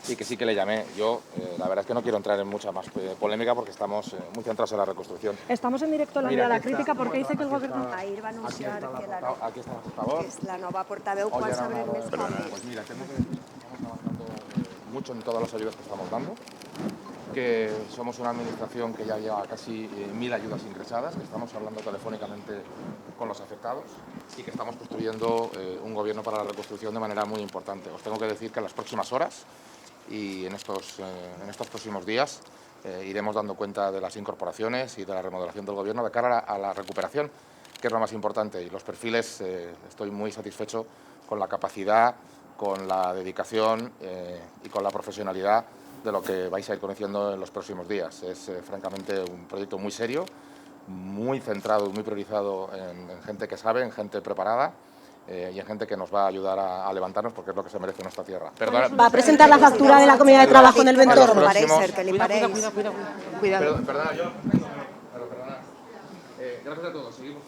y que sí que le llamé. Yo, la verdad es que no quiero entrar en mucha más polémica porque estamos muy centrados en la reconstrucción. Estamos en directo en la Via la Crítica perquè dice que el gobierno... Ahir va anunciar Aquí está la portavos. que és la nova portaveu, quan sabrem més canvis. Pues mira, tengo que decir que estamos avanzando mucho en todas las ayudas que estamos dando, que somos una administración que ya lleva casi 1000 ayudas ingresadas, que estamos hablando telefónicamente con los afectados y que estamos construyendo un gobierno para la reconstrucción de manera muy importante. Os tengo que decir que en las próximas horas y en estos próximos días iremos dando cuenta de las incorporaciones y de la remodelación del gobierno de cara a la recuperación, que es lo más importante. Y los perfiles, estoy muy satisfecho con la capacidad, con la dedicación y con la profesionalidad de lo que vais a ir conociendo en los próximos días. Es francamente un proyecto muy serio, muy centrado y muy priorizado en gente que sabe, en gente preparada y en gente que nos va a ayudar a levantarnos porque es lo que se merece nuestra tierra. Perdona, Va a presentar la factura de la Comunidad de Trabajo en el Ventorno. Cuidado. Perdona, yo... Pero perdona. Gracias a todos. Seguimos.